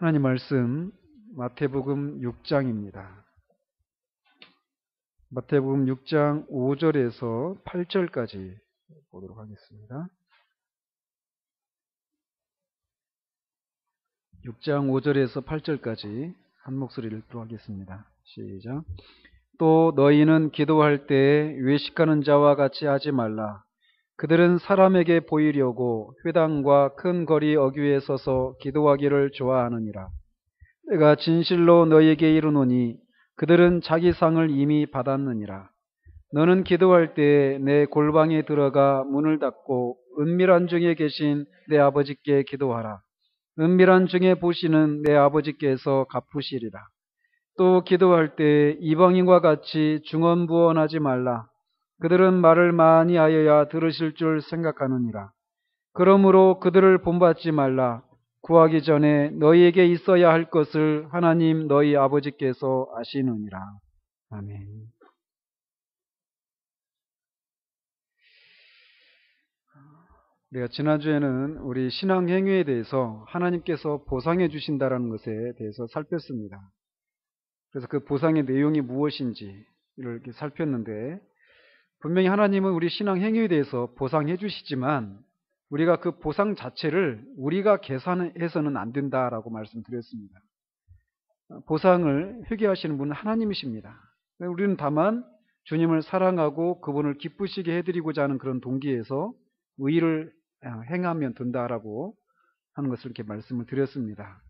하나님 말씀 마태복음 6장입니다. 마태복음 6장 5절에서 8절까지 보도록 하겠습니다. 6장 5절에서 8절까지 한 목소리를 읽도록 하겠습니다. 시작. 또 너희는 기도할 때 외식하는 자와 같이 하지 말라. 그들은 사람에게 보이려고 회당과 큰 거리 어귀에 서서 기도하기를 좋아하느니라. 내가 진실로 너희에게 이르노니 그들은 자기 상을 이미 받았느니라. 너는 기도할 때 내 골방에 들어가 문을 닫고 은밀한 중에 계신 내 아버지께 기도하라. 은밀한 중에 보시는 내 아버지께서 갚으시리라. 또 기도할 때 이방인과 같이 중언부언하지 말라. 그들은 말을 많이 하여야 들으실 줄 생각하느니라. 그러므로 그들을 본받지 말라. 구하기 전에 너희에게 있어야 할 것을 하나님 너희 아버지께서 아시느니라. 아멘. 우리가 지난주에는 우리 신앙 행위에 대해서 하나님께서 보상해 주신다는 것에 대해서 살폈습니다. 그래서 그 보상의 내용이 무엇인지 이렇게 살폈는데, 분명히 하나님은 우리 신앙 행위에 대해서 보상해 주시지만 우리가 그 보상 자체를 우리가 계산해서는 안 된다라고 말씀드렸습니다. 보상을 회개하시는 분은 하나님이십니다. 우리는 다만 주님을 사랑하고 그분을 기쁘시게 해드리고자 하는 그런 동기에서 의를 행하면 된다라고 하는 것을 이렇게 말씀을 드렸습니다.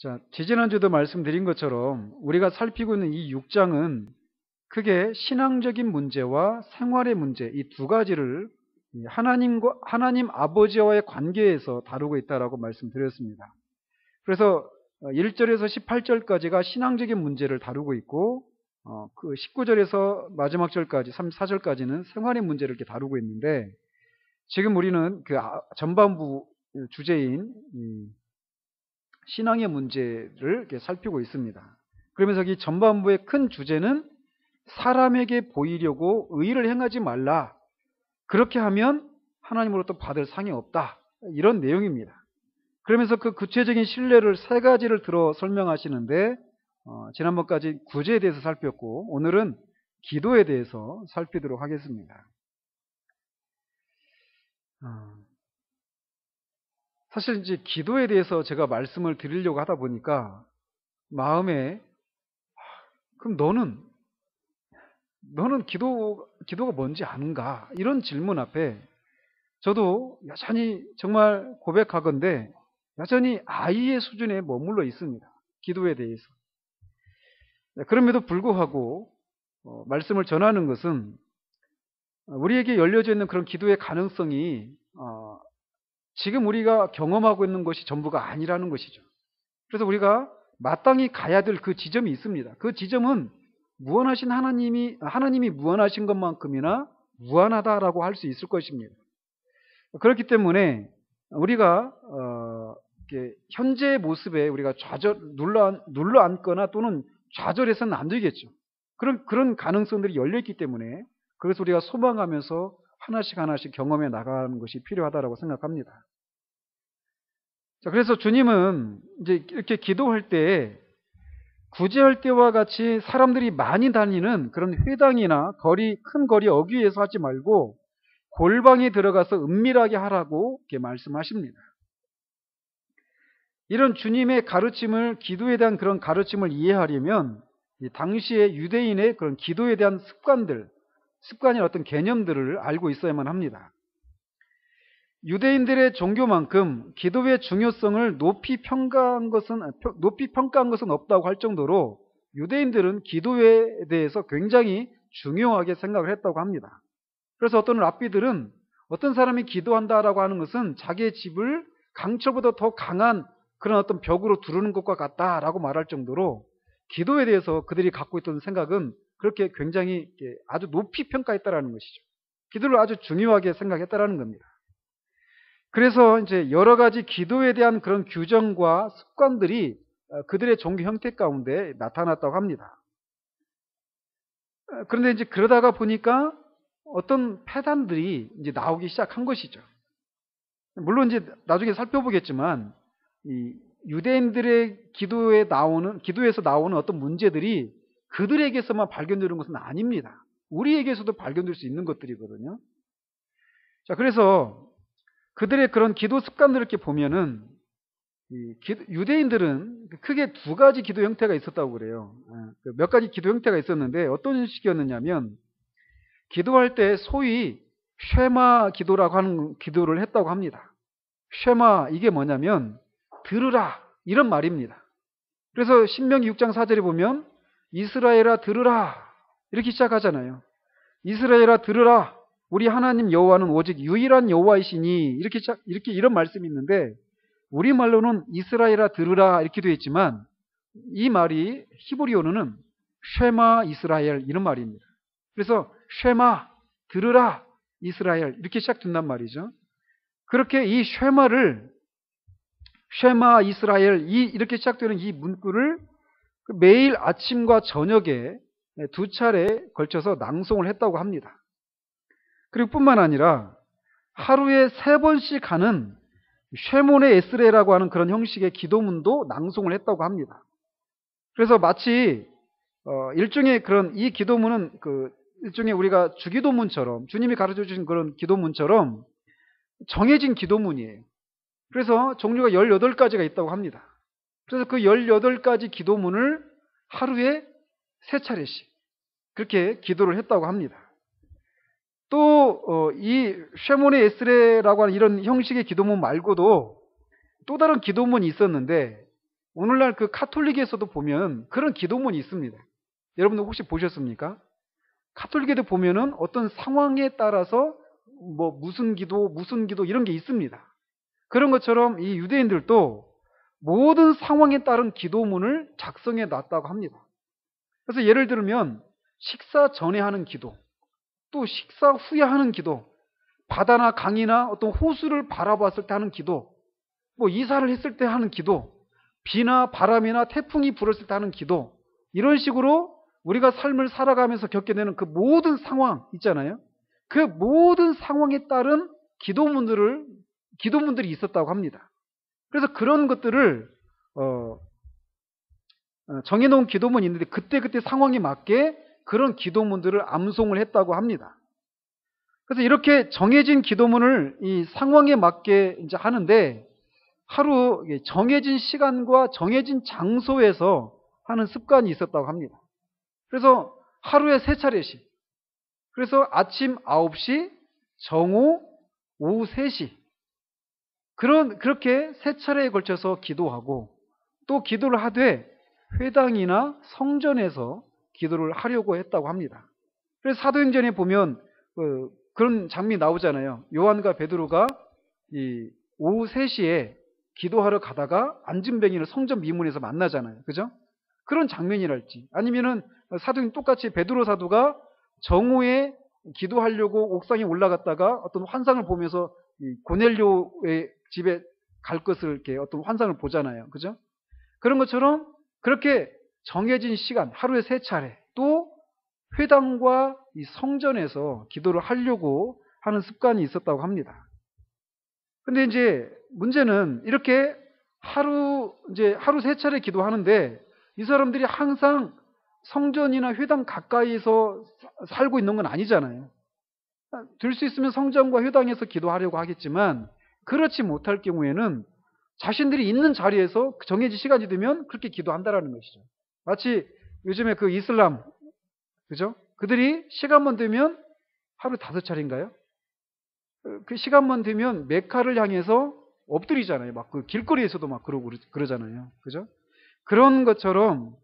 자, 지지난주도 말씀드린 것처럼 우리가 살피고 있는 이 6장은 크게 신앙적인 문제와 생활의 문제, 이 두 가지를 하나님 아버지와의 관계에서 다루고 있다라고 말씀드렸습니다. 그래서 1절에서 18절까지가 신앙적인 문제를 다루고 있고, 그 19절에서 마지막 절까지 34절까지는 생활의 문제를 이렇게 다루고 있는데, 지금 우리는 그 전반부 주제인 신앙의 문제를 이렇게 살피고 있습니다. 그러면서 이 전반부의 큰 주제는 사람에게 보이려고 의를 행하지 말라. 그렇게 하면 하나님으로부터 받을 상이 없다. 이런 내용입니다. 그러면서 그 구체적인 신뢰를 세 가지를 들어 설명하시는데, 지난번까지 구제에 대해서 살폈고 오늘은 기도에 대해서 살피도록 하겠습니다. 사실 이제 기도에 대해서 제가 말씀을 드리려고 하다 보니까 마음에, 그럼 너는 기도가 뭔지 아는가? 이런 질문 앞에 저도 여전히 정말 고백하건대 여전히 아이의 수준에 머물러 있습니다. 기도에 대해서. 그럼에도 불구하고 말씀을 전하는 것은 우리에게 열려져 있는 그런 기도의 가능성이 지금 우리가 경험하고 있는 것이 전부가 아니라는 것이죠. 그래서 우리가 마땅히 가야 될 그 지점이 있습니다. 그 지점은 무한하신 하나님이 무한하신 것만큼이나 무한하다라고 할 수 있을 것입니다. 그렇기 때문에 우리가 현재의 모습에 우리가 눌러 앉거나 또는 좌절해서는 안 되겠죠. 그런 가능성들이 열려 있기 때문에, 그래서 우리가 소망하면서 하나씩 경험해 나가는 것이 필요하다고 생각합니다. 자, 그래서 주님은 이제 이렇게 기도할 때 구제할 때와 같이 사람들이 많이 다니는 그런 회당이나 큰 거리 어귀에서 하지 말고 골방에 들어가서 은밀하게 하라고 이렇게 말씀하십니다. 이런 주님의 가르침을, 기도에 대한 그런 가르침을 이해하려면 당시의 유대인의 그런 기도에 대한 습관이나 어떤 개념들을 알고 있어야만 합니다. 유대인들의 종교만큼 기도의 중요성을 높이 평가한 것은 없다고 할 정도로 유대인들은 기도에 대해서 굉장히 중요하게 생각을 했다고 합니다. 그래서 어떤 랍비들은 어떤 사람이 기도한다라고 하는 것은 자기의 집을 강철보다 더 강한 그런 어떤 벽으로 두르는 것과 같다라고 말할 정도로 기도에 대해서 그들이 갖고 있던 생각은 그렇게 굉장히 아주 높이 평가했다라는 것이죠. 기도를 아주 중요하게 생각했다라는 겁니다. 그래서 이제 여러 가지 기도에 대한 그런 규정과 습관들이 그들의 종교 형태 가운데 나타났다고 합니다. 그런데 이제 그러다가 보니까 어떤 폐단들이 이제 나오기 시작한 것이죠. 물론 이제 나중에 살펴보겠지만 유대인들의 기도에서 나오는 어떤 문제들이 그들에게서만 발견되는 것은 아닙니다. 우리에게서도 발견될 수 있는 것들이거든요. 자, 그래서 그들의 그런 기도 습관들을 이렇게 보면은 유대인들은 크게 두 가지 기도 형태가 있었다고 그래요. 몇 가지 기도 형태가 있었는데 어떤 식이었느냐면 기도할 때 소위 쉐마 기도라고 하는 기도를 했다고 합니다. 쉐마 이게 뭐냐면 들으라 이런 말입니다. 그래서 신명기 6장 4절에 보면 이스라엘아 들으라 이렇게 시작하잖아요. 이스라엘아 들으라 우리 하나님 여호와는 오직 유일한 여호와이시니 이렇게 이런 말씀이 있는데 우리말로는 이스라엘아 들으라 이렇게 되어 있지만 이 말이 히브리어로는 쉐마 이스라엘 이런 말입니다. 그래서 쉐마 들으라 이스라엘 이렇게 시작된단 말이죠. 그렇게 이 쉐마 이스라엘 이렇게 시작되는 이 문구를 매일 아침과 저녁에 두 차례 걸쳐서 낭송을 했다고 합니다. 그리고 뿐만 아니라 하루에 3번씩 하는 쉐몬의 에스레라고 하는 그런 형식의 기도문도 낭송을 했다고 합니다. 그래서 마치 일종의 그런 이 기도문은 일종의 우리가 주기도문처럼 주님이 가르쳐 주신 그런 기도문처럼 정해진 기도문이에요. 그래서 종류가 18가지가 있다고 합니다. 그래서 그 18가지 기도문을 하루에 3차례씩 그렇게 기도를 했다고 합니다. 또 이 쉐몬의 에스레라고 하는 이런 형식의 기도문 말고도 또 다른 기도문이 있었는데 오늘날 그 카톨릭에서도 보면 그런 기도문이 있습니다. 여러분들 혹시 보셨습니까? 카톨릭에도 보면은 어떤 상황에 따라서 뭐 무슨 기도 이런 게 있습니다. 그런 것처럼 이 유대인들도 모든 상황에 따른 기도문을 작성해 놨다고 합니다. 그래서 예를 들면 식사 전에 하는 기도, 또 식사 후에 하는 기도, 바다나 강이나 어떤 호수를 바라봤을 때 하는 기도, 뭐 이사를 했을 때 하는 기도, 비나 바람이나 태풍이 불었을 때 하는 기도, 이런 식으로 우리가 삶을 살아가면서 겪게 되는 그 모든 상황 있잖아요. 그 모든 상황에 따른 기도문들이 있었다고 합니다. 그래서 그런 것들을 정해놓은 기도문이 있는데 그때 상황에 맞게 그런 기도문들을 암송을 했다고 합니다. 그래서 이렇게 정해진 기도문을 이 상황에 맞게 이제 하는데 하루 정해진 시간과 정해진 장소에서 하는 습관이 있었다고 합니다. 그래서 하루에 3차례씩. 그래서 아침 9시, 정오, 오후 3시. 그렇게 3차례에 걸쳐서 기도하고 또 기도를 하되 회당이나 성전에서 기도를 하려고 했다고 합니다. 그래서 사도행전에 보면 그런 장면이 나오잖아요. 요한과 베드로가 이 오후 3시에 기도하러 가다가 안진뱅이를 성전 미문에서 만나잖아요. 그죠? 그런 장면이랄지 아니면은 사도행 똑같이 베드로 사도가 정오에 기도하려고 옥상에 올라갔다가 어떤 환상을 보면서 이 고넬료의 집에 갈 것을 이렇게 어떤 환상을 보잖아요. 그죠? 그런 것처럼 그렇게 정해진 시간, 하루에 3차례, 또 회당과 이 성전에서 기도를 하려고 하는 습관이 있었다고 합니다. 근데 이제 문제는 이렇게 하루 3차례 기도하는데 이 사람들이 항상 성전이나 회당 가까이서 살고 있는 건 아니잖아요. 될 수 있으면 성전과 회당에서 기도하려고 하겠지만 그렇지 못할 경우에는 자신들이 있는 자리에서 정해진 시간이 되면 그렇게 기도한다라는 것이죠. 마치 요즘에 그 이슬람, 그죠? 그들이 시간만 되면 하루 5차례인가요? 그 시간만 되면 메카를 향해서 엎드리잖아요. 막 그 길거리에서도 막 그러고 그러잖아요. 그죠? 그런 것처럼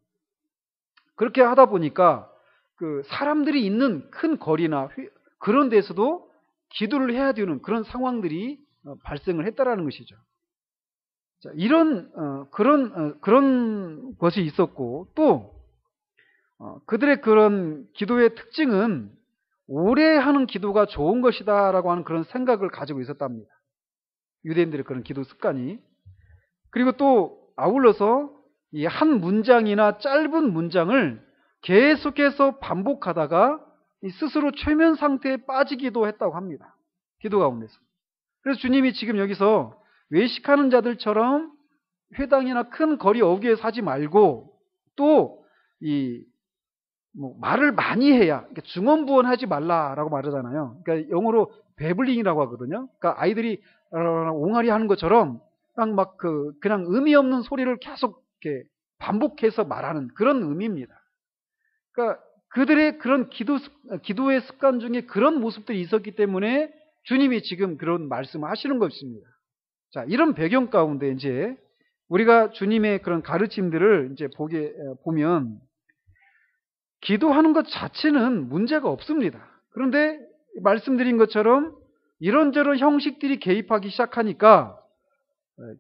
그렇게 하다 보니까 그 사람들이 있는 큰 거리나 그런 데서도 기도를 해야 되는 그런 상황들이 발생을 했다라는 것이죠. 자, 그런 것이 있었고 또 그들의 그런 기도의 특징은 오래 하는 기도가 좋은 것이다라고 하는 그런 생각을 가지고 있었답니다. 유대인들의 그런 기도 습관이. 그리고 또 아울러서 이 한 문장이나 짧은 문장을 계속해서 반복하다가 스스로 최면 상태에 빠지기도 했다고 합니다. 기도 가운데서. 그래서 주님이 지금 여기서 외식하는 자들처럼 회당이나 큰 거리 어귀에서 하지 말고 또 말을 많이 해야, 그러니까 중언부언하지 말라라고 말하잖아요. 그러니까 영어로 베블링이라고 하거든요. 그러니까 아이들이 옹알이 하는 것처럼 그냥 의미 없는 소리를 계속 이렇게 반복해서 말하는 그런 의미입니다. 그러니까 그들의 그런 기도의 습관 중에 그런 모습들이 있었기 때문에 주님이 지금 그런 말씀을 하시는 것입니다. 자, 이런 배경 가운데 이제 우리가 주님의 그런 가르침들을 이제 보면 기도하는 것 자체는 문제가 없습니다. 그런데 말씀드린 것처럼 이런저런 형식들이 개입하기 시작하니까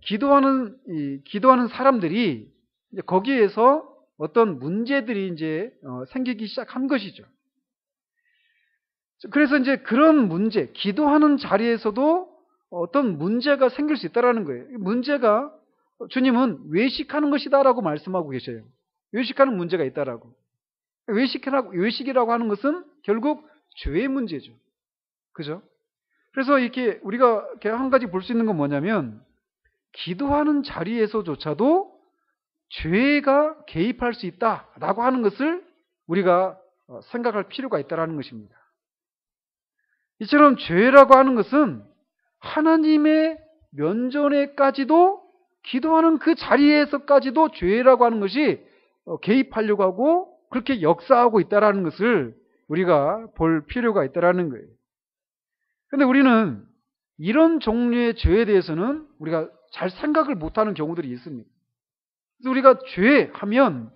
기도하는 사람들이 이제 거기에서 어떤 문제들이 이제 생기기 시작한 것이죠. 그래서 이제 그런 문제, 기도하는 자리에서도 어떤 문제가 생길 수 있다라는 거예요. 문제가 주님은 외식하는 것이다라고 말씀하고 계셔요. 외식하는 문제가 있다라고. 외식이라고 하는 것은 결국 죄의 문제죠. 그죠? 그래서 이렇게 우리가 한 가지 볼 수 있는 건 뭐냐면 기도하는 자리에서조차도 죄가 개입할 수 있다라고 하는 것을 우리가 생각할 필요가 있다라는 것입니다. 이처럼 죄라고 하는 것은 하나님의 면전에까지도 기도하는 그 자리에서까지도 죄라고 하는 것이 개입하려고 하고 그렇게 역사하고 있다라는 것을 우리가 볼 필요가 있다라는 거예요. 그런데 우리는 이런 종류의 죄에 대해서는 우리가 잘 생각을 못하는 경우들이 있습니다. 그래서 우리가 죄 하면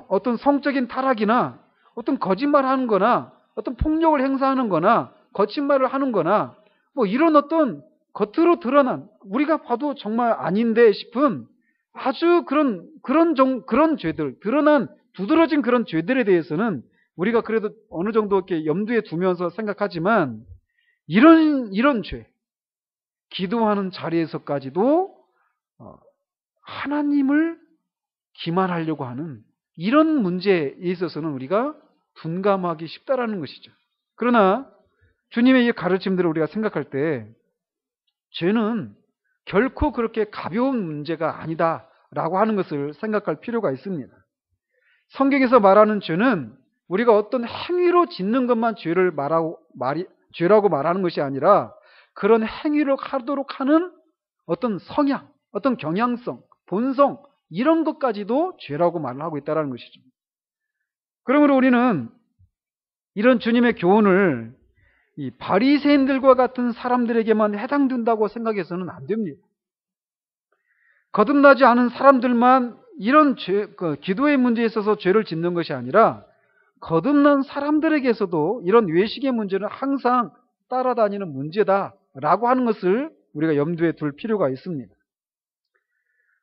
어떤 성적인 타락이나 어떤 거짓말하는 거나 어떤 폭력을 행사하는 거나 거친 말을 하는 거나 이런 어떤 겉으로 드러난 우리가 봐도 정말 아닌데 싶은 아주 그런 죄들, 드러난 두드러진 그런 죄들에 대해서는 우리가 그래도 어느 정도 이렇게 염두에 두면서 생각하지만 이런 죄, 기도하는 자리에서까지도 하나님을 기만하려고 하는 이런 문제에 있어서는 우리가 둔감하기 쉽다라는 것이죠. 그러나 주님의 이 가르침들을 우리가 생각할 때 죄는 결코 그렇게 가벼운 문제가 아니다라고 하는 것을 생각할 필요가 있습니다. 성경에서 말하는 죄는 우리가 어떤 행위로 짓는 것만 죄라고 말하는 것이 아니라 그런 행위를 하도록 하는 어떤 성향, 어떤 경향성, 본성 이런 것까지도 죄라고 말을 하고 있다는 것이죠. 그러므로 우리는 이런 주님의 교훈을 이 바리새인들과 같은 사람들에게만 해당된다고 생각해서는 안 됩니다. 거듭나지 않은 사람들만 이런 기도의 문제에 있어서 죄를 짓는 것이 아니라 거듭난 사람들에게서도 이런 외식의 문제는 항상 따라다니는 문제다라고 하는 것을 우리가 염두에 둘 필요가 있습니다.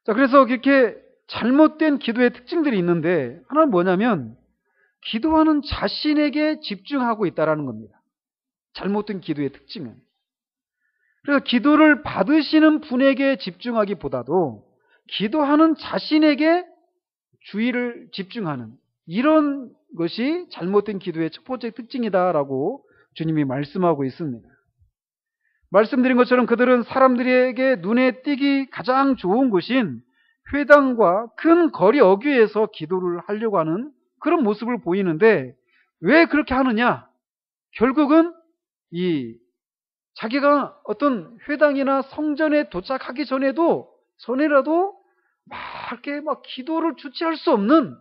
자, 그래서 이렇게 잘못된 기도의 특징들이 있는데 하나는 뭐냐면 기도하는 자신에게 집중하고 있다는 겁니다. 잘못된 기도의 특징은. 그래서 기도를 받으시는 분에게 집중하기보다도 기도하는 자신에게 주의를 집중하는 이런 것이 잘못된 기도의 첫 번째 특징이다라고 주님이 말씀하고 있습니다. 말씀드린 것처럼 그들은 사람들에게 눈에 띄기 가장 좋은 곳인 회당과 큰 거리 어귀에서 기도를 하려고 하는 그런 모습을 보이는데 왜 그렇게 하느냐? 결국은 자기가 어떤 회당이나 성전에 도착하기 전에라도 이렇게 기도를 주체할 수 없는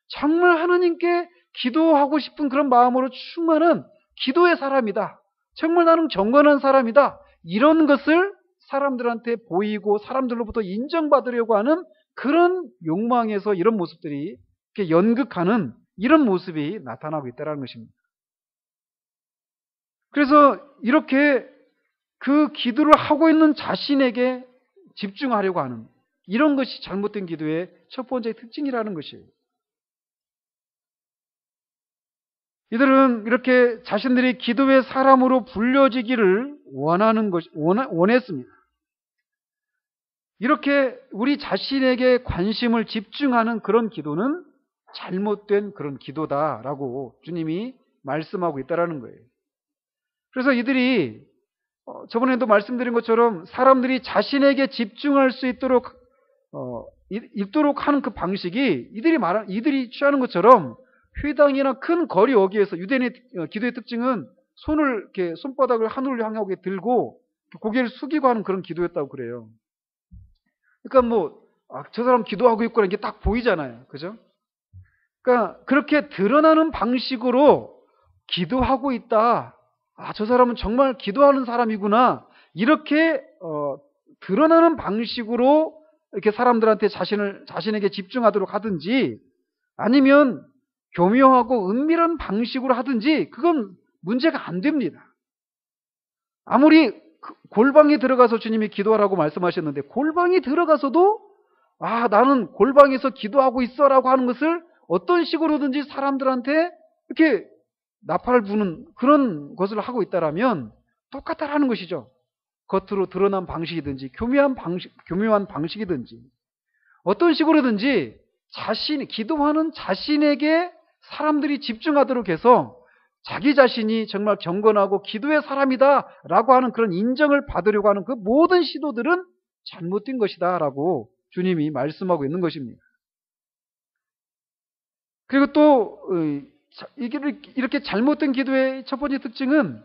정말 하나님께 기도하고 싶은 그런 마음으로 충만한 기도의 사람이다. 정말 나는 경건한 사람이다. 이런 것을 사람들한테 보이고 사람들로부터 인정받으려고 하는 그런 욕망에서 이런 모습들이 이렇게 연극하는 이런 모습이 나타나고 있다는 것입니다. 그래서 이렇게 그 기도를 하고 있는 자신에게 집중하려고 하는 이런 것이 잘못된 기도의 첫 번째 특징이라는 것이에요. 이들은 이렇게 자신들이 기도의 사람으로 불려지기를 원했습니다. 이렇게 우리 자신에게 관심을 집중하는 그런 기도는 잘못된 그런 기도다라고 주님이 말씀하고 있다는 거예요. 그래서 이들이 저번에도 말씀드린 것처럼 사람들이 자신에게 집중할 수 있도록 읽도록 하는 그 방식이 이들이 취하는 것처럼 회당이나 큰 거리 어귀에서 유대인의 기도의 특징은 손을 이렇게 손바닥을 하늘을 향하게 들고 고개를 숙이고 하는 그런 기도였다고 그래요. 그러니까 저 사람 기도하고 있구나 이게 딱 보이잖아요. 그죠? 그러니까 그렇게 드러나는 방식으로 기도하고 있다. 저 사람은 정말 기도하는 사람이구나. 이렇게 드러나는 방식으로 이렇게 사람들한테 자신에게 집중하도록 하든지 아니면 교묘하고 은밀한 방식으로 하든지 그건 문제가 안 됩니다. 아무리 골방에 들어가서 주님이 기도하라고 말씀하셨는데 골방에 들어가서도 나는 골방에서 기도하고 있어라고 하는 것을 어떤 식으로든지 사람들한테 이렇게 나팔을 부는 그런 것을 하고 있다라면 똑같다라는 것이죠. 겉으로 드러난 방식이든지 교묘한 방식이든지 어떤 식으로든지 기도하는 자신에게 사람들이 집중하도록 해서 자기 자신이 정말 경건하고 기도의 사람이다라고 하는 그런 인정을 받으려고 하는 그 모든 시도들은 잘못된 것이다라고 주님이 말씀하고 있는 것입니다. 그리고 또 이렇게 잘못된 기도의 첫 번째 특징은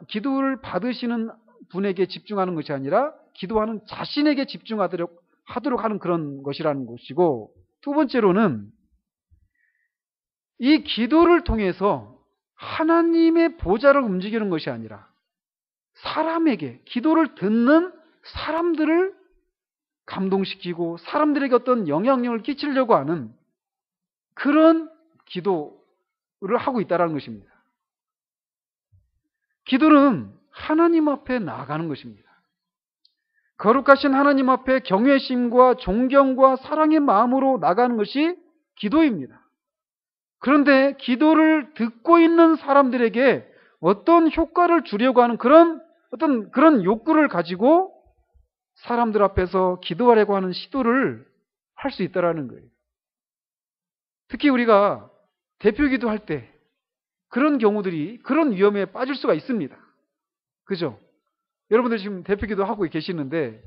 기도를 받으시는 분에게 집중하는 것이 아니라 기도하는 자신에게 집중하도록 하는 그런 것이라는 것이고, 두 번째로는 이 기도를 통해서 하나님의 보좌를 움직이는 것이 아니라 사람에게, 기도를 듣는 사람들을 감동시키고 사람들에게 어떤 영향력을 끼치려고 하는 그런 기도를 하고 있다는 것입니다. 기도는 하나님 앞에 나아가는 것입니다. 거룩하신 하나님 앞에 경외심과 존경과 사랑의 마음으로 나가는 것이 기도입니다. 그런데 기도를 듣고 있는 사람들에게 어떤 효과를 주려고 하는 그런 욕구를 가지고 사람들 앞에서 기도하려고 하는 시도를 할 수 있다는 거예요. 특히 우리가 대표 기도할 때 그런 위험에 빠질 수가 있습니다. 그죠? 여러분들 지금 대표 기도 하고 계시는데,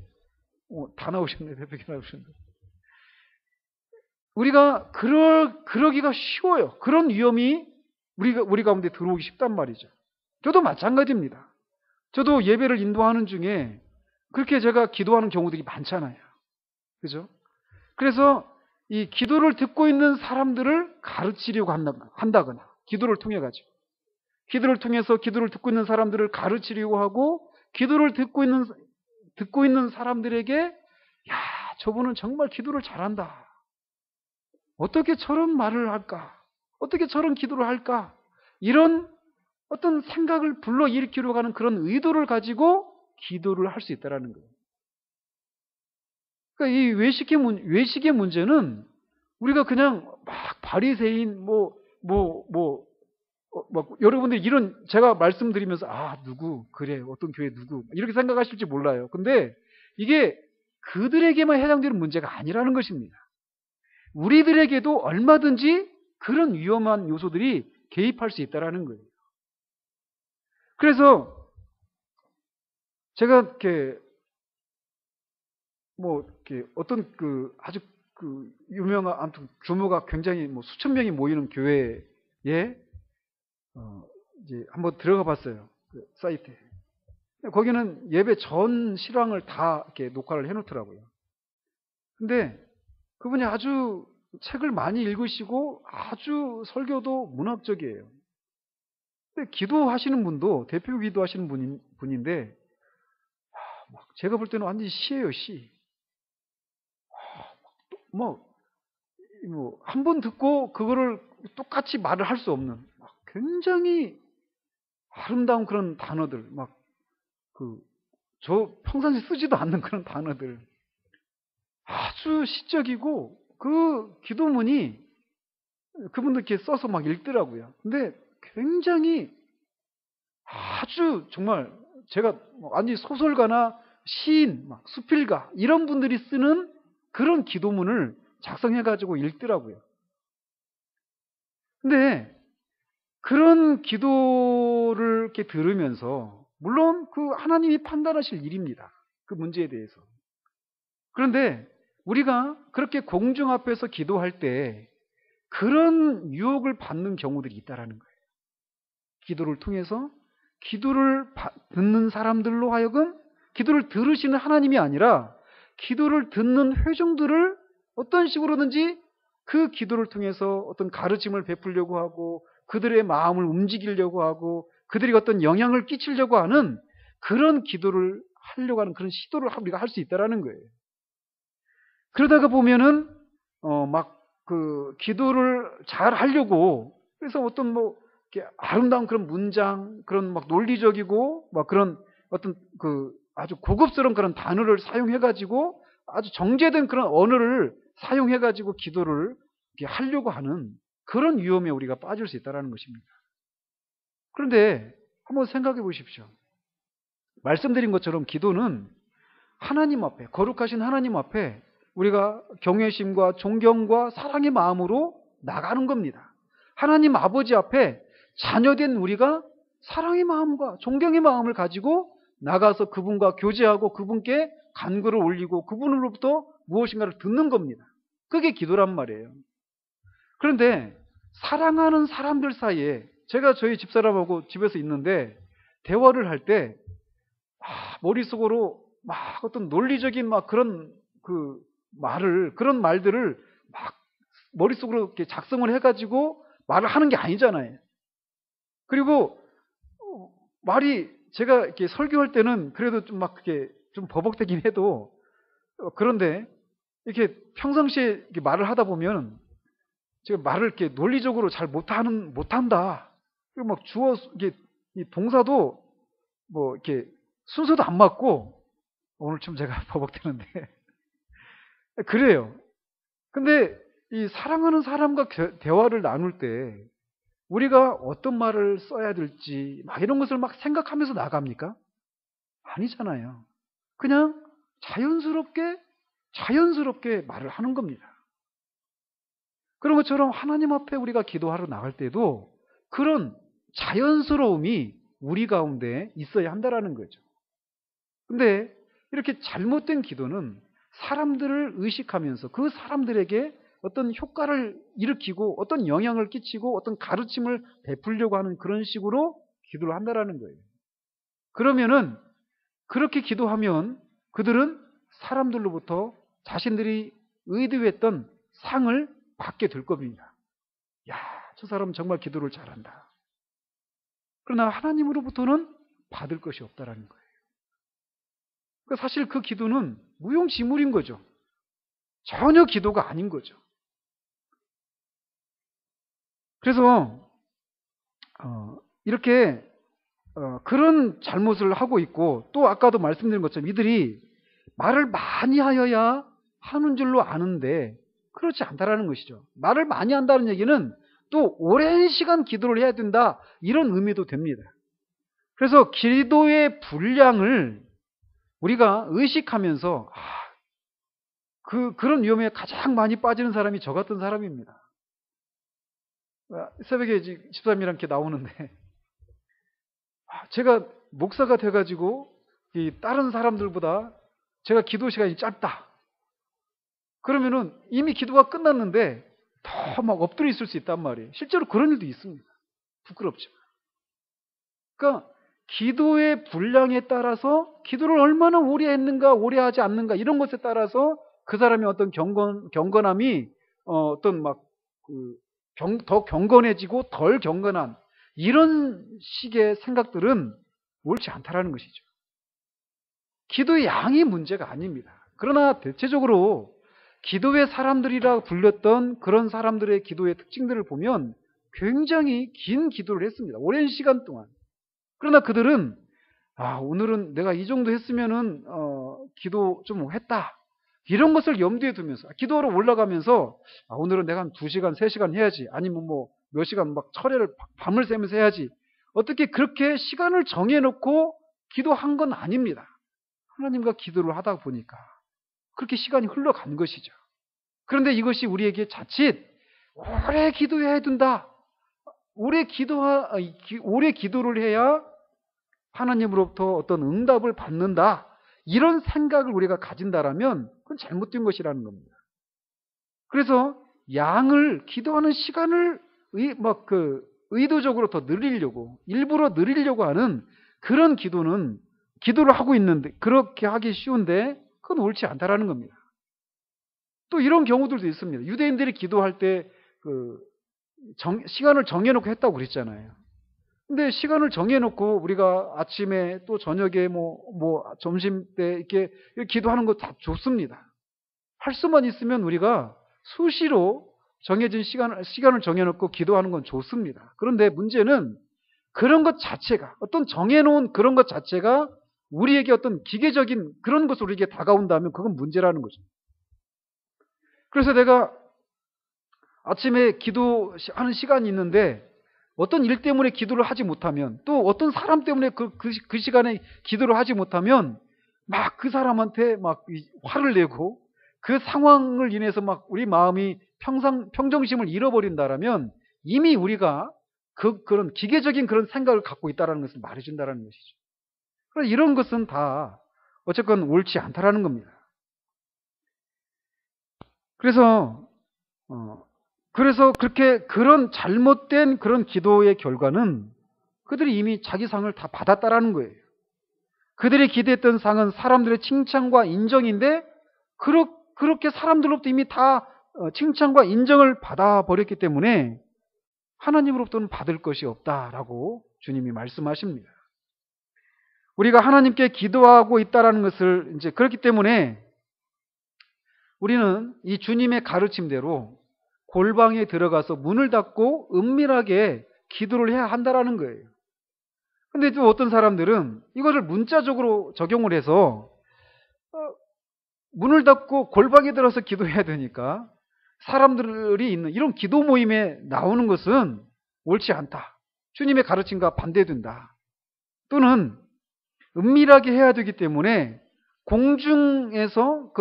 다 나오셨네, 대표 기도 나오셨는데. 우리가 그러기가 쉬워요. 그런 위험이 우리 가운데 들어오기 쉽단 말이죠. 저도 마찬가지입니다. 저도 예배를 인도하는 중에 그렇게 제가 기도하는 경우들이 많잖아요. 그죠? 그래서 이 기도를 듣고 있는 사람들을 가르치려고 한다거나, 기도를 통해서 기도를 듣고 있는 사람들을 가르치려고 하고, 기도를 듣고 있는 사람들에게, 저분은 정말 기도를 잘한다. 어떻게 저런 말을 할까? 어떻게 저런 기도를 할까? 이런 어떤 생각을 불러일으키려고 하는 그런 의도를 가지고 기도를 할 수 있다는 거예요. 그러니까 이 외식의 문제는 우리가 그냥 막 바리새인 여러분들 제가 말씀드리면서 누구 그래 어떤 교회 누구 이렇게 생각하실지 몰라요. 근데 이게 그들에게만 해당되는 문제가 아니라는 것입니다. 우리들에게도 얼마든지 그런 위험한 요소들이 개입할 수 있다는 거예요. 그래서 제가 어떤 아주 유명한, 아무튼 규모가 굉장히 수천 명이 모이는 교회에 이제 한번 들어가 봤어요. 그 사이트에. 거기는 예배 전 실황을 다 이렇게 녹화를 해놓더라고요. 근데 그분이 아주 책을 많이 읽으시고 아주 설교도 문학적이에요. 근데 기도하시는 분도 대표 기도하시는 분인데 제가 볼 때는 완전히 시예요, 시. 한 번 듣고 그거를 똑같이 말을 할 수 없는 굉장히 아름다운 그런 단어들, 저 평상시 쓰지도 않는 그런 단어들. 아주 시적이고 그 기도문이 그분들 이렇게 써서 막 읽더라고요. 근데 굉장히 아주 정말 제가 완전히 소설가나 시인, 수필가 이런 분들이 쓰는 그런 기도문을 작성해가지고 읽더라고요. 근데 그런 기도를 이렇게 들으면서 물론 그 하나님이 판단하실 일입니다. 그 문제에 대해서. 그런데 우리가 그렇게 공중 앞에서 기도할 때 그런 유혹을 받는 경우들이 있다라는 거예요. 기도를 통해서 기도를 듣는 사람들로 하여금 기도를 들으시는 하나님이 아니라 기도를 듣는 회중들을 어떤 식으로든지 그 기도를 통해서 어떤 가르침을 베풀려고 하고 그들의 마음을 움직이려고 하고 그들이 어떤 영향을 끼치려고 하는 그런 기도를 하려고 하는 그런 시도를 우리가 할 수 있다라는 거예요. 그러다가 보면은 막 그 기도를 잘 하려고 그래서 어떤 뭐 이렇게 아름다운 그런 문장, 그런 막 논리적이고 막 그런 어떤 그 아주 고급스러운 그런 단어를 사용해 가지고 아주 정제된 그런 언어를 사용해 가지고 기도를 이렇게 하려고 하는 그런 위험에 우리가 빠질 수 있다라는 것입니다. 그런데 한번 생각해 보십시오. 말씀드린 것처럼 기도는 하나님 앞에, 거룩하신 하나님 앞에 우리가 경외심과 존경과 사랑의 마음으로 나가는 겁니다. 하나님 아버지 앞에 자녀된 우리가 사랑의 마음과 존경의 마음을 가지고 나가서 그분과 교제하고 그분께 간구를 올리고 그분으로부터 무엇인가를 듣는 겁니다. 그게 기도란 말이에요. 그런데 사랑하는 사람들 사이에 제가 저희 집사람하고 집에서 있는데 대화를 할 때 머릿속으로 막 어떤 논리적인 막 그런 그 그런 말들을 막 머릿속으로 이렇게 작성을 해가지고 말을 하는 게 아니잖아요. 그리고 말이 제가 이렇게 설교할 때는 그래도 좀 막 그게 좀 버벅대긴 해도 그런데 이렇게 평상시에 이렇게 말을 하다 보면 제가 말을 이렇게 논리적으로 잘 못한다. 그리고 막 이게 이 동사도 뭐 이렇게 순서도 안 맞고 오늘 좀 제가 버벅대는데 그래요. 근데 이 사랑하는 사람과 대화를 나눌 때 우리가 어떤 말을 써야 될지 막 이런 것을 막 생각하면서 나갑니까? 아니잖아요. 그냥 자연스럽게 말을 하는 겁니다. 그런 것처럼 하나님 앞에 우리가 기도하러 나갈 때도 그런 자연스러움이 우리 가운데 있어야 한다라는 거죠. 근데 이렇게 잘못된 기도는 사람들을 의식하면서 그 사람들에게 어떤 효과를 일으키고 어떤 영향을 끼치고 어떤 가르침을 베풀려고 하는 그런 식으로 기도를 한다라는 거예요. 그러면은 그렇게 기도하면 그들은 사람들로부터 자신들이 의도했던 상을 받게 될 겁니다. 야, 저 사람 정말 기도를 잘한다. 그러나 하나님으로부터는 받을 것이 없다라는 거예요. 사실 그 기도는 무용지물인 거죠. 전혀 기도가 아닌 거죠. 그래서 이렇게 그런 잘못을 하고 있고 또 아까도 말씀드린 것처럼 이들이 말을 많이 하여야 하는 줄로 아는데 그렇지 않다라는 것이죠. 말을 많이 한다는 얘기는 또 오랜 시간 기도를 해야 된다 이런 의미도 됩니다. 그래서 기도의 분량을 우리가 의식하면서 그런 위험에 가장 많이 빠지는 사람이 저 같은 사람입니다. 새벽에 집사람이랑 이렇게 나오는데 제가 목사가 돼가지고 이 다른 사람들보다 제가 기도 시간이 짧다. 그러면은 이미 기도가 끝났는데 더 막 엎드려 있을 수 있단 말이에요. 실제로 그런 일도 있습니다. 부끄럽지만. 그러니까 기도의 분량에 따라서 기도를 얼마나 오래 했는가 오래 하지 않는가 이런 것에 따라서 그 사람의 어떤 경건함이 어떤 막 더 경건해지고 덜 경건한 이런 식의 생각들은 옳지 않다라는 것이죠. 기도의 양이 문제가 아닙니다. 그러나 대체적으로 기도의 사람들이라 불렸던 그런 사람들의 기도의 특징들을 보면 굉장히 긴 기도를 했습니다. 오랜 시간 동안. 그러나 그들은 오늘은 내가 이 정도 했으면은 기도 좀 했다. 이런 것을 염두에 두면서 기도하러 올라가면서 오늘은 내가 한 2시간, 3시간 해야지. 아니면 뭐 몇 시간 막 철야를 밤을 새면서 해야지. 어떻게 그렇게 시간을 정해놓고 기도한 건 아닙니다. 하나님과 기도를 하다 보니까 그렇게 시간이 흘러간 것이죠. 그런데 이것이 우리에게 자칫 오래 기도해야 된다. 오래 기도를 해야 하나님으로부터 어떤 응답을 받는다. 이런 생각을 우리가 가진다라면 그건 그건 잘못된 것이라는 겁니다. 그래서 기도하는 시간을 의도적으로 더 늘리려고, 일부러 늘리려고 하는 그런 기도를 하고 있는데, 그렇게 하기 쉬운데, 그건 옳지 않다라는 겁니다. 또 이런 경우들도 있습니다. 유대인들이 기도할 때 시간을 정해놓고 했다고 그랬잖아요. 근데 시간을 정해놓고 우리가 아침에 또 저녁에 점심 때 이렇게 기도하는 거 다 좋습니다. 할 수만 있으면 우리가 수시로 정해진 시간을 정해놓고 기도하는 건 좋습니다. 그런데 문제는 그런 것 자체가, 어떤 정해놓은 그런 것 자체가 우리에게 어떤 기계적인 그런 것으로 우리에게 다가온다면 그건 문제라는 거죠. 그래서 내가 아침에 기도하는 시간이 있는데 어떤 일 때문에 기도를 하지 못하면, 또 어떤 사람 때문에 그 시간에 기도를 하지 못하면 막 그 사람한테 막 화를 내고 그 상황을 인해서 막 우리 마음이 평정심을 잃어버린다라면 이미 우리가 그런 기계적인 그런 생각을 갖고 있다는 것을 말해준다는 것이죠. 그래서 이런 것은 다 어쨌건 옳지 않다라는 겁니다. 그래서 그런 잘못된 그런 기도의 결과는 그들이 이미 자기 상을 다 받았다라는 거예요. 그들이 기대했던 상은 사람들의 칭찬과 인정인데 그렇게 사람들로부터 이미 다 칭찬과 인정을 받아버렸기 때문에 하나님으로부터는 받을 것이 없다라고 주님이 말씀하십니다. 우리가 하나님께 기도하고 있다라는 것을 이제 그렇기 때문에 우리는 이 주님의 가르침대로 골방에 들어가서 문을 닫고 은밀하게 기도를 해야 한다라는 거예요. 근데 또 어떤 사람들은 이거를 문자적으로 적용을 해서 문을 닫고 골방에 들어서 기도해야 되니까 사람들이 있는 이런 기도 모임에 나오는 것은 옳지 않다. 주님의 가르침과 반대된다. 또는 은밀하게 해야 되기 때문에 공중에서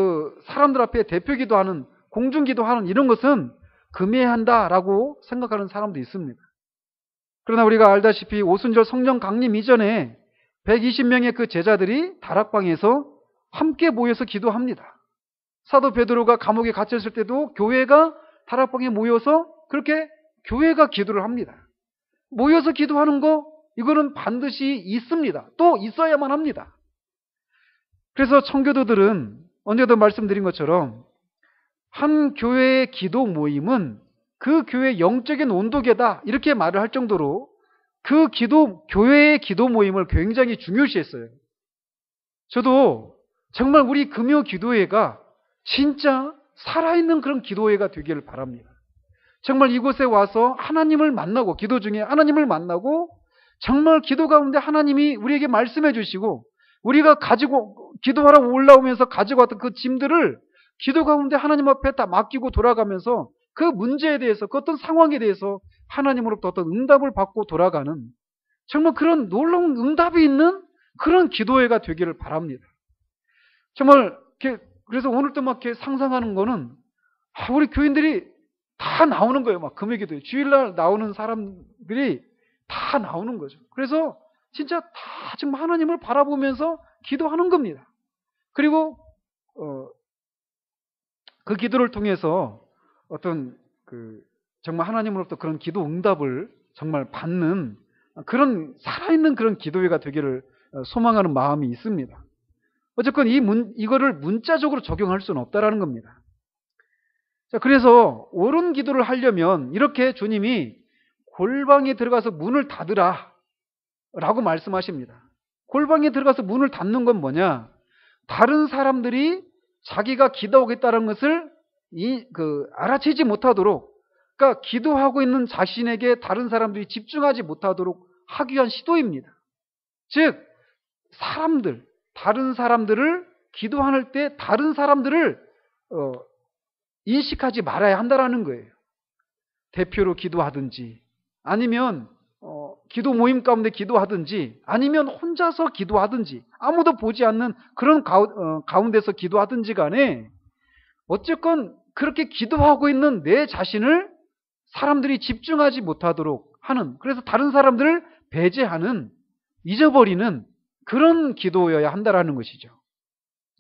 사람들 앞에 대표 기도하는, 공중 기도하는 이런 것은 금해야 한다라고 생각하는 사람도 있습니다. 그러나 우리가 알다시피 오순절 성령 강림 이전에 120명의 그 제자들이 다락방에서 함께 모여서 기도합니다. 사도 베드로가 감옥에 갇혔을 때도 교회가 다락방에 모여서 그렇게 교회가 기도를 합니다. 모여서 기도하는 거, 이거는 반드시 있습니다. 또 있어야만 합니다. 그래서 청교도들은 언제도 말씀드린 것처럼 한 교회의 기도 모임은 그 교회의 영적인 온도계다, 이렇게 말을 할 정도로 교회의 기도 모임을 굉장히 중요시했어요. 저도 정말 우리 금요 기도회가 진짜 살아있는 그런 기도회가 되기를 바랍니다. 정말 이곳에 와서 하나님을 만나고, 기도 중에 하나님을 만나고, 정말 기도 가운데 하나님이 우리에게 말씀해 주시고, 우리가 기도하러 올라오면서 가지고 왔던 그 짐들을 기도 가운데 하나님 앞에 다 맡기고 돌아가면서 그 문제에 대해서, 그 어떤 상황에 대해서 하나님으로부터 어떤 응답을 받고 돌아가는, 정말 그런 놀라운 응답이 있는 그런 기도회가 되기를 바랍니다. 정말 그래서 오늘 또 막 이렇게 상상하는 거는 우리 교인들이 다 나오는 거예요. 막 금요기도에 주일날 나오는 사람들이 다 나오는 거죠. 그래서 진짜 다 지금 하나님을 바라보면서 기도하는 겁니다. 그리고 그 기도를 통해서 어떤 정말 하나님으로부터 그런 기도 응답을 정말 받는 그런 살아있는 그런 기도회가 되기를 소망하는 마음이 있습니다. 어쨌건 이거를 문자적으로 적용할 수는 없다라는 겁니다. 자, 그래서 옳은 기도를 하려면 이렇게 주님이 골방에 들어가서 문을 닫으라 라고 말씀하십니다. 골방에 들어가서 문을 닫는 건 뭐냐? 다른 사람들이 자기가 기도하고 있다는 것을 알아채지 못하도록, 그러니까 기도하고 있는 자신에게 다른 사람들이 집중하지 못하도록 하기 위한 시도입니다. 즉, 다른 사람들을 기도할 때 다른 사람들을 인식하지 말아야 한다라는 거예요. 대표로 기도하든지, 아니면 기도 모임 가운데 기도하든지, 아니면 혼자서 기도하든지, 아무도 보지 않는 그런 가운데서 기도하든지 간에 어쨌건 그렇게 기도하고 있는 내 자신을 사람들이 집중하지 못하도록 하는, 그래서 다른 사람들을 배제하는, 잊어버리는 그런 기도여야 한다라는 것이죠.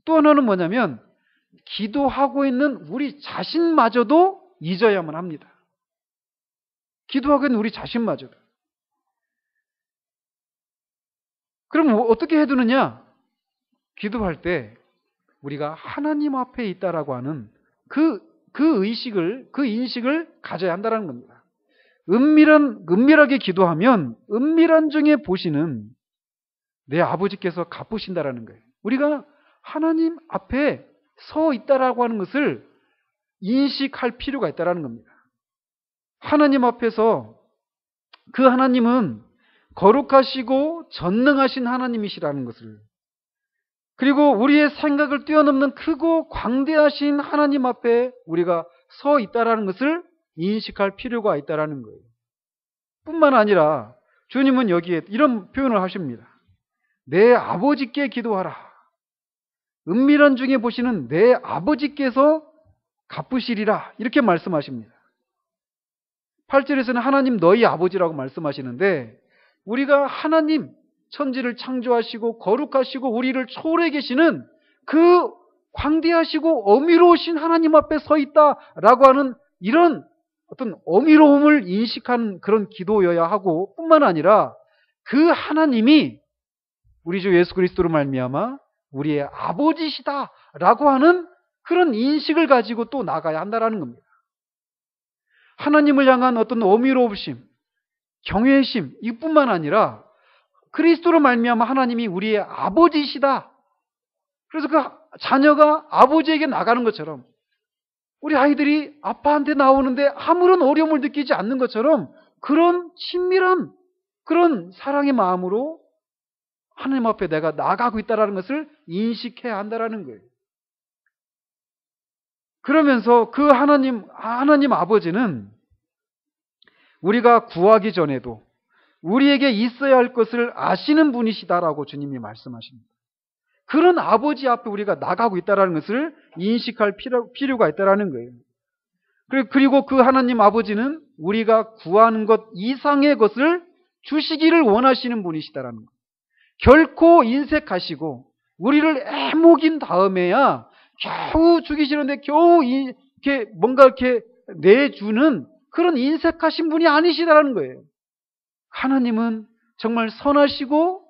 또 하나는 뭐냐면 기도하고 있는 우리 자신마저도 잊어야만 합니다. 기도하고 있는 우리 자신마저도. 그럼 어떻게 해두느냐? 기도할 때 우리가 하나님 앞에 있다라고 하는 그 인식을 가져야 한다는 겁니다. 은밀하게 기도하면 은밀한 중에 보시는 내 아버지께서 갚으신다라는 거예요. 우리가 하나님 앞에 서 있다라고 하는 것을 인식할 필요가 있다라는 겁니다. 하나님 앞에서 그 하나님은 거룩하시고 전능하신 하나님이시라는 것을, 그리고 우리의 생각을 뛰어넘는 크고 광대하신 하나님 앞에 우리가 서 있다라는 것을 인식할 필요가 있다라는 거예요. 뿐만 아니라 주님은 여기에 이런 표현을 하십니다. 내 아버지께 기도하라. 은밀한 중에 보시는 내 아버지께서 갚으시리라. 이렇게 말씀하십니다. 8절에서는 하나님 너희 아버지라고 말씀하시는데, 우리가 하나님, 천지를 창조하시고 거룩하시고 우리를 초월해 계시는 그 광대하시고 어미로우신 하나님 앞에 서 있다라고 하는 이런 어떤 어미로움을 인식한 그런 기도여야 하고, 뿐만 아니라 그 하나님이 우리 주 예수 그리스도로 말미암아 우리의 아버지시다라고 하는 그런 인식을 가지고 또 나가야 한다라는 겁니다. 하나님을 향한 어떤 어미로우심, 경외심, 이뿐만 아니라 그리스도로 말미암아 하나님이 우리의 아버지시다. 그래서 그 자녀가 아버지에게 나가는 것처럼, 우리 아이들이 아빠한테 나오는데 아무런 어려움을 느끼지 않는 것처럼 그런 친밀한 그런 사랑의 마음으로 하나님 앞에 내가 나가고 있다는 것을 인식해야 한다는 거예요. 그러면서 그 하나님 아버지는 우리가 구하기 전에도 우리에게 있어야 할 것을 아시는 분이시다라고 주님이 말씀하십니다. 그런 아버지 앞에 우리가 나가고 있다는 것을 인식할 필요가 있다는 거예요. 그리고 그 하나님 아버지는 우리가 구하는 것 이상의 것을 주시기를 원하시는 분이시다라는 거예요. 결코 인색하시고 우리를 애먹인 다음에야 겨우 주기시는데 겨우 이렇게 뭔가 이렇게 내주는 그런 인색하신 분이 아니시다라는 거예요. 하나님은 정말 선하시고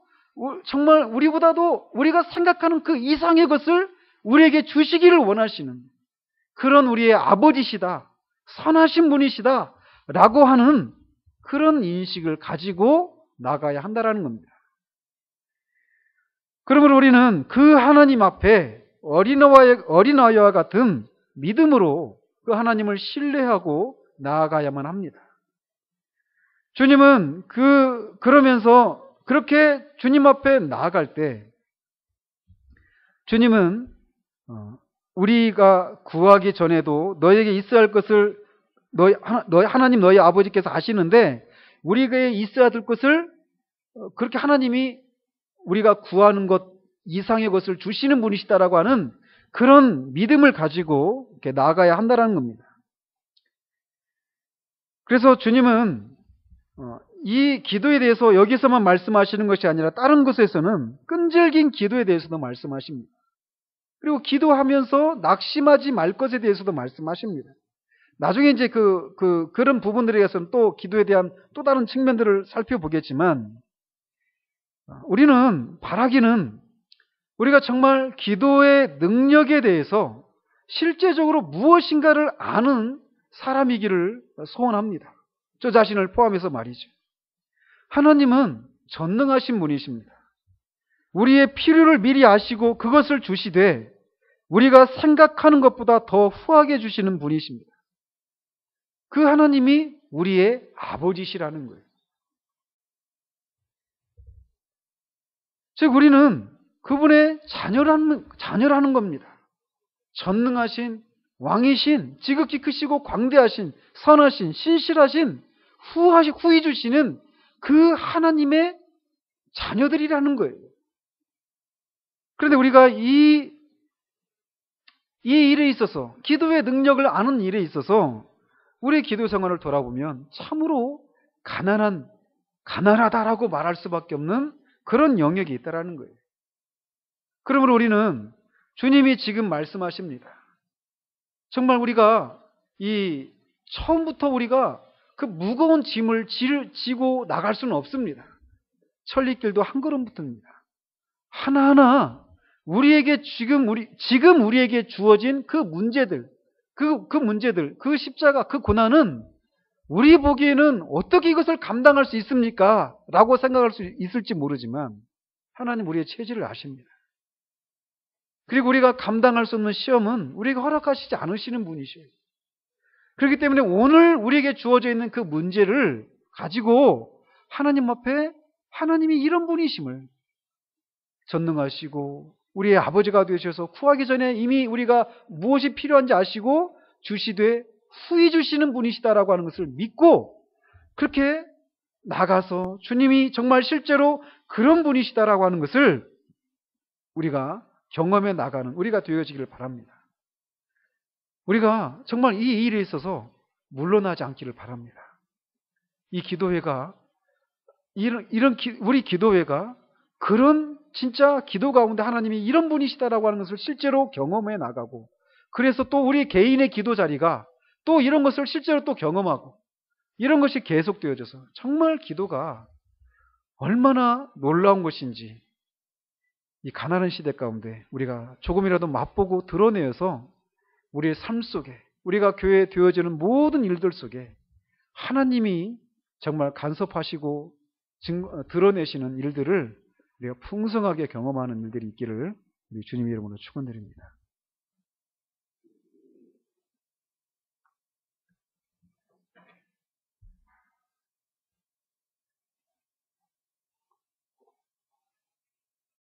정말 우리보다도 우리가 생각하는 그 이상의 것을 우리에게 주시기를 원하시는 그런 우리의 아버지시다, 선하신 분이시다 라고 하는 그런 인식을 가지고 나가야 한다는 겁니다. 그러므로 우리는 그 하나님 앞에 어린아이와 같은 믿음으로 그 하나님을 신뢰하고 나아가야만 합니다. 주님은 그러면서 그렇게 주님 앞에 나아갈 때 주님은 우리가 구하기 전에도 너에게 있어야 할 것을 하나님 너희 아버지께서 아시는데 우리에게 있어야 될 것을 그렇게 하나님이 우리가 구하는 것 이상의 것을 주시는 분이시다라고 하는 그런 믿음을 가지고 이렇게 나아가야 한다는 겁니다. 그래서 주님은 이 기도에 대해서 여기서만 말씀하시는 것이 아니라 다른 곳에서는 끈질긴 기도에 대해서도 말씀하십니다. 그리고 기도하면서 낙심하지 말 것에 대해서도 말씀하십니다. 나중에 이제 그런 부분들에 대해서는 또 기도에 대한 또 다른 측면들을 살펴보겠지만, 우리는 바라기는 우리가 정말 기도의 능력에 대해서 실제적으로 무엇인가를 아는 사람이기를 소원합니다. 저 자신을 포함해서 말이죠. 하나님은 전능하신 분이십니다. 우리의 필요를 미리 아시고 그것을 주시되 우리가 생각하는 것보다 더 후하게 주시는 분이십니다. 그 하나님이 우리의 아버지시라는 거예요. 즉 우리는 그분의 자녀라는 겁니다. 전능하신 왕이신, 지극히 크시고 광대하신, 선하신, 신실하신, 후히 주시는 그 하나님의 자녀들이라는 거예요. 그런데 우리가 이 일에 있어서, 기도의 능력을 아는 일에 있어서 우리의 기도 생활을 돌아보면 참으로 가난하다라고 말할 수밖에 없는 그런 영역이 있다라는 거예요. 그러므로 우리는 주님이 지금 말씀하십니다. 정말 우리가 처음부터 우리가 그 무거운 짐을 지고 나갈 수는 없습니다. 천리길도 한 걸음부터입니다. 하나하나 우리에게 지금 우리에게 주어진 그 문제들, 그 십자가, 그 고난은 우리 보기에는 어떻게 이것을 감당할 수 있습니까? 라고 생각할 수 있을지 모르지만 하나님 우리의 체질을 아십니다. 그리고 우리가 감당할 수 없는 시험은 우리가 허락하시지 않으시는 분이셔요. 그렇기 때문에 오늘 우리에게 주어져 있는 그 문제를 가지고 하나님 앞에 하나님이 이런 분이심을 전능하시고 우리의 아버지가 되셔서 구하기 전에 이미 우리가 무엇이 필요한지 아시고 주시되 후히 주시는 분이시다라고 하는 것을 믿고 그렇게 나가서 주님이 정말 실제로 그런 분이시다라고 하는 것을 우리가 경험해 나가는 우리가 되어지기를 바랍니다. 우리가 정말 이 일에 있어서 물러나지 않기를 바랍니다. 이 기도회가 우리 기도회가 그런 진짜 기도 가운데 하나님이 이런 분이시다라고 하는 것을 실제로 경험해 나가고 그래서 또 우리 개인의 기도 자리가 또 이런 것을 실제로 또 경험하고 이런 것이 계속되어져서 정말 기도가 얼마나 놀라운 것인지 이 가난한 시대 가운데 우리가 조금이라도 맛보고 드러내어서 우리의 삶 속에 우리가 교회에 되어지는 모든 일들 속에 하나님이 정말 간섭하시고 드러내시는 일들을 우리가 풍성하게 경험하는 일들이 있기를 우리 주님의 이름으로 축원드립니다.